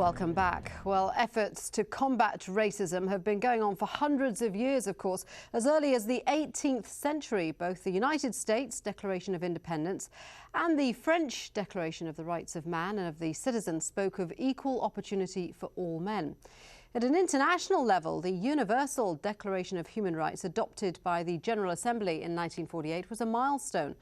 Welcome back. Well, efforts to combat racism have been going on for hundreds of years, of course. As early as the 18th century, both the United States Declaration of Independence and the French Declaration of the Rights of Man and of the Citizen spoke of equal opportunity for all men. At an international level, the Universal Declaration of Human Rights, adopted by the General Assembly in 1948, was a milestone.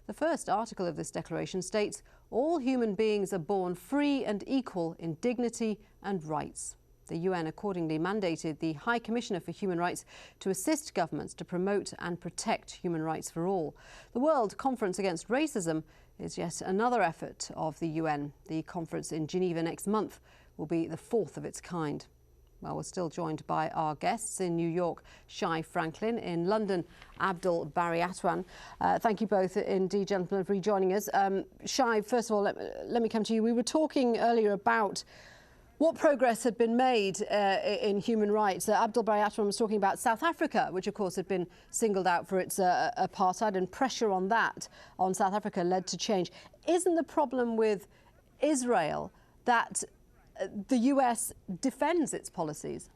The first article of this declaration states, "All human beings are born free and equal in dignity and rights." The UN accordingly mandated the High Commissioner for Human Rights to assist governments to promote and protect human rights for all. The World Conference Against Racism is yet another effort of the UN. The conference in Geneva next month will be the fourth of its kind. Well, we're still joined by our guests in New York, Shai Franklin, in London, Abdul Bariatwan. Thank you both indeed, gentlemen, for rejoining us. Shai, first of all, let me come to you. We were talking earlier about what progress had been made in human rights. Abdul Bariatwan was talking about South Africa, which of course had been singled out for its apartheid, and pressure on that, on South Africa, led to change. Isn't the problem with Israel that the US defends its policies?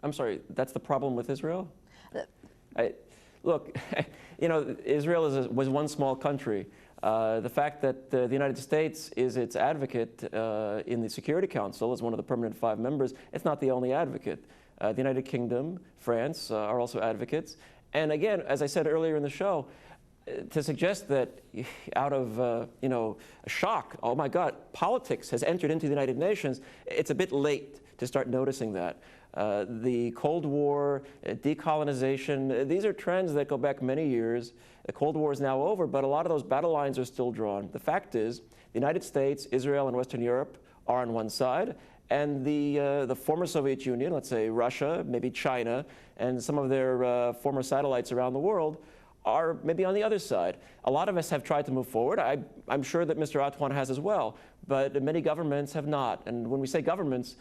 I'm sorry, that's the problem with Israel? Look, you know, Israel was one small country. The fact that the United States is its advocate in the Security Council as one of the permanent 5 members, it's not the only advocate. The United Kingdom, France are also advocates. And again, as I said earlier in the show, to suggest that out of, you know, a shock, oh my God, politics has entered into the United Nations, it's a bit late to start noticing that. The Cold War, decolonization, these are trends that go back many years. The Cold War is now over, but a lot of those battle lines are still drawn. The fact is, the United States, Israel, and Western Europe are on one side, and the former Soviet Union, let's say Russia, maybe China, and some of their former satellites around the world are maybe on the other side. A lot of us have tried to move forward. I'm sure that Mr. Atwan has as well, but many governments have not. And when we say governments,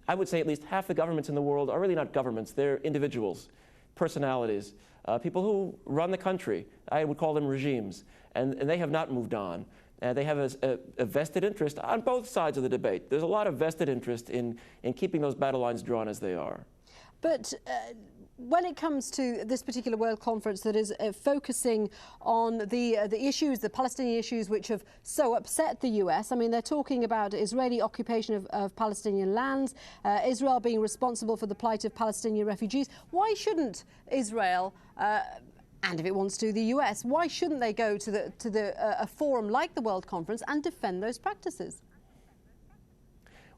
I would say at least half the governments in the world are really not governments. They're individuals, personalities, people who run the country. I would call them regimes, and they have not moved on. They have a vested interest on both sides of the debate. There's a lot of vested interest in keeping those battle lines drawn as they are. But when it comes to this particular World Conference that is focusing on the issues, the Palestinian issues, which have so upset the US, I mean, they're talking about Israeli occupation of Palestinian lands, Israel being responsible for the plight of Palestinian refugees. Why shouldn't Israel, and if it wants to, the US, why shouldn't they go to a forum like the World Conference and defend those practices?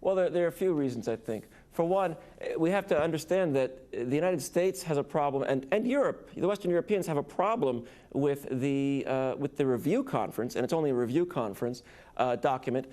Well, there are a few reasons, I think. For one, we have to understand that the United States has a problem, and Europe, the Western Europeans have a problem with the review conference, and it's only a review conference document,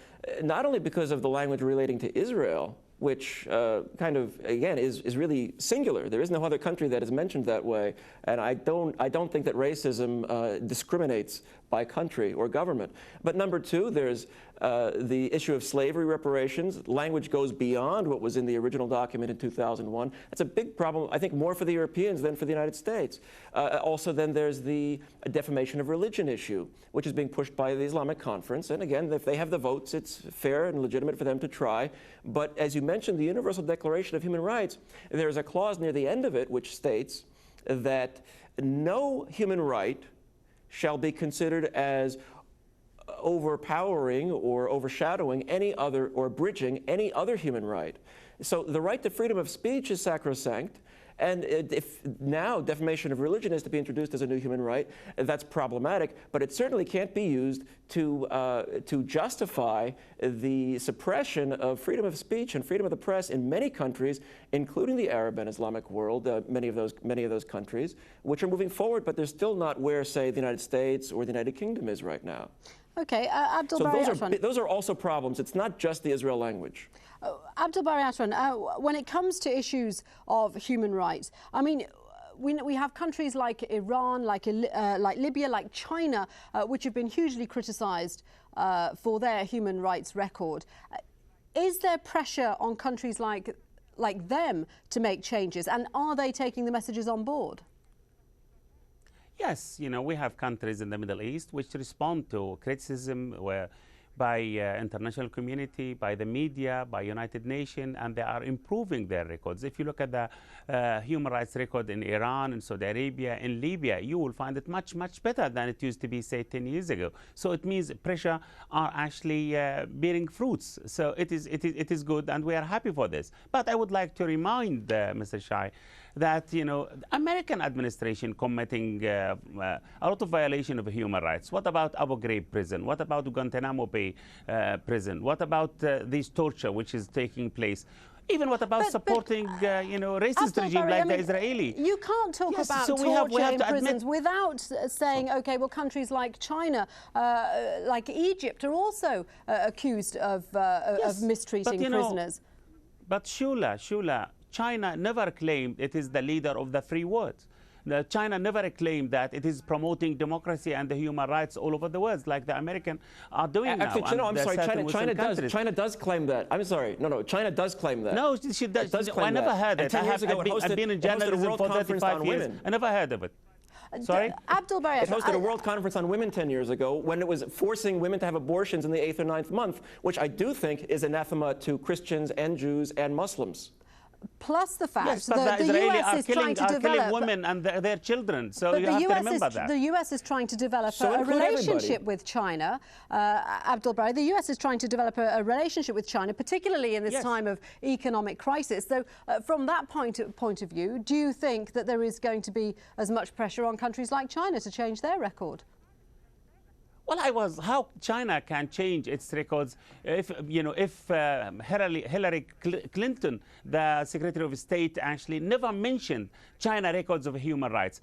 not only because of the language relating to Israel, which kind of, again, is really singular. There is no other country that is mentioned that way, and I don't think that racism discriminates by country or government. But number two, there's the issue of slavery reparations. Language goes beyond what was in the original document in 2001. That's a big problem, I think, more for the Europeans than for the United States. Also, then there's the defamation of religion issue, which is being pushed by the Islamic Conference. And again, if they have the votes, it's fair and legitimate for them to try. But as you mentioned, the Universal Declaration of Human Rights, there's a clause near the end of it which states that no human right shall be considered as overpowering or overshadowing any other or bridging any other human right. So the right to freedom of speech is sacrosanct. And if now defamation of religion is to be introduced as a new human right, that's problematic, but it certainly can't be used to justify the suppression of freedom of speech and freedom of the press in many countries, including the Arab and Islamic world, many of those countries, which are moving forward, but they're still not where, say, the United States or the United Kingdom is right now. Okay, Abdul Bariatwan. So those are also problems. It's not just the Israel language. Abdul Bariatwan, when it comes to issues of human rights, I mean, we have countries like Iran, like Libya, like China, which have been hugely criticised for their human rights record. Is there pressure on countries like them to make changes, and are they taking the messages on board? Yes, you know, we have countries in the Middle East which respond to criticism, where by international community, by the media, by United Nations, and they are improving their records. If you look at the human rights record in Iran, in Saudi Arabia, in Libya, you will find it much, much better than it used to be, say, 10 years ago. So it means pressure are actually bearing fruits. So it is good, and we are happy for this. But I would like to remind Mr. Shai that, you know, the American administration committing a lot of violation of human rights. What about Abu Ghraib prison? What about Guantanamo Bay prison? What about this torture which is taking place? Even what about supporting, you know, racist regime like the Israeli? You can't talk about torture in prisons without saying, okay, well, countries like China, like Egypt, are also accused of mistreating prisoners. But Shula, China never claimed it is the leader of the free world. China never claimed that it is promoting democracy and the human rights all over the world, like the Americans are doing now. Actually, I'm sorry, China does claim that. I'm sorry, no, China does claim that. No, she does. I never heard it. I've been in journalism for 35 years. I never heard of it. Sorry? Abdul Bari, it hosted a World Conference on Women 10 years ago when it was forcing women to have abortions in the 8th or 9th month, which I do think is anathema to Christians and Jews and Muslims. Plus the fact that the US is trying to develop women and their children, so you have to remember that. The US is trying to develop a relationship with China. Abdul Bari, the US is trying to develop a relationship with China, particularly in this time of economic crisis. So from that point of view, do you think that there is going to be as much pressure on countries like China to change their record? Well, how China can change its records if, you know, if Hillary Clinton, the Secretary of State, actually never mentioned China records of human rights.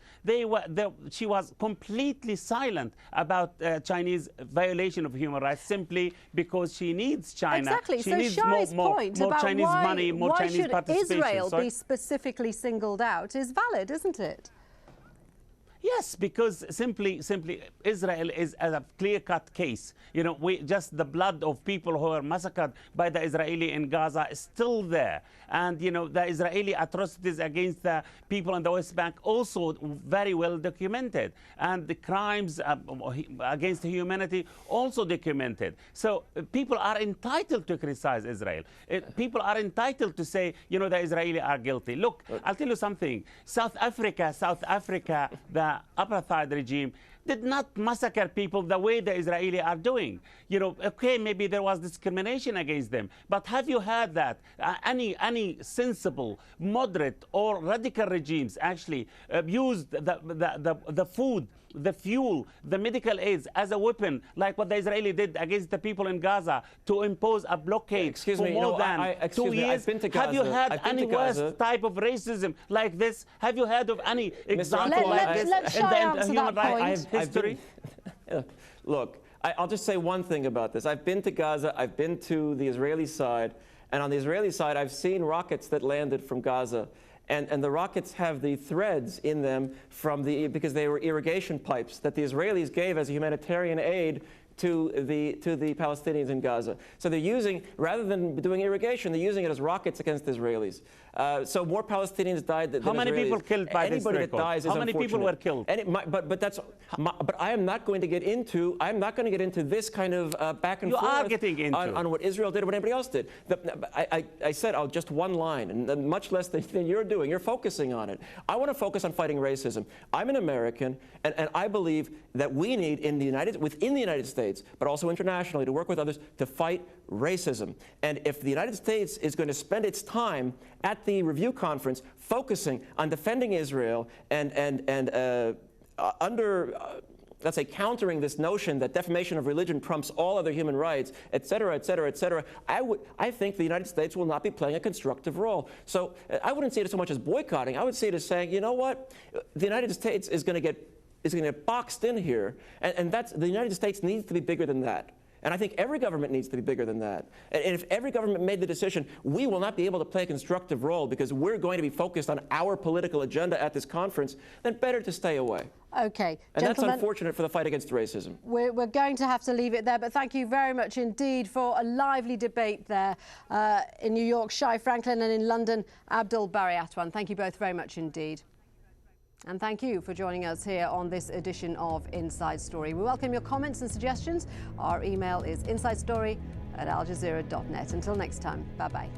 She was completely silent about Chinese violation of human rights simply because she needs China. Exactly. She so needs Shai's point more about Chinese money, more Chinese participation. Why should Israel be specifically singled out is valid, isn't it? Yes, because simply Israel is a clear-cut case. You know, just the blood of people who were massacred by the Israeli in Gaza is still there. And, you know, the Israeli atrocities against the people in the West Bank also very well documented. And the crimes against humanity also documented. So people are entitled to criticize Israel. People are entitled to say, you know, the Israeli are guilty. Look, I'll tell you something. South Africa, the apartheid regime did not massacre people the way the Israeli are doing. You know, okay, maybe there was discrimination against them, but have you heard that any sensible, moderate, or radical regimes actually abused the food, the fuel, the medical aids as a weapon, like what the Israeli did against the people in Gaza to impose a blockade for more than 2 years? Have you had any worse type of racism like this? Have you heard of any example like this in the human rights history? Look, I'll just say one thing about this. I've been to Gaza, I've been to the Israeli side, and on the Israeli side, I've seen rockets that landed from Gaza. And the rockets have the threads in them because they were irrigation pipes that the Israelis gave as humanitarian aid to the Palestinians in Gaza. So they're using, rather than doing irrigation, they're using it as rockets against Israelis. So more Palestinians died than How many Israelis. people killed by this record? Anybody that dies is How many people were killed? But I am not going to get into. I'm not going to get into this kind of back and forth. You are getting into on what Israel did or what anybody else did. I said just one line, and much less than you're doing. You're focusing on it. I want to focus on fighting racism. I'm an American, and I believe that we need within the United States, but also internationally, to work with others to fight racism. And if the United States is going to spend its time at the review conference focusing on defending Israel and let's say, countering this notion that defamation of religion trumps all other human rights, et cetera, et cetera, et cetera, I think the United States will not be playing a constructive role. So I wouldn't see it so much as boycotting. I would see it as saying, you know what, the United States is going to get boxed in here, and the United States needs to be bigger than that. And I think every government needs to be bigger than that. And if every government made the decision, we will not be able to play a constructive role because we're going to be focused on our political agenda at this conference, then better to stay away. Okay, and that's unfortunate for the fight against racism. We're going to have to leave it there, but thank you very much indeed for a lively debate there in New York, Shai Franklin, and in London, Abdul Bari Atwan. Thank you both very much indeed. And thank you for joining us here on this edition of Inside Story. We welcome your comments and suggestions. Our email is insidestory@aljazeera.net. Until next time, bye-bye.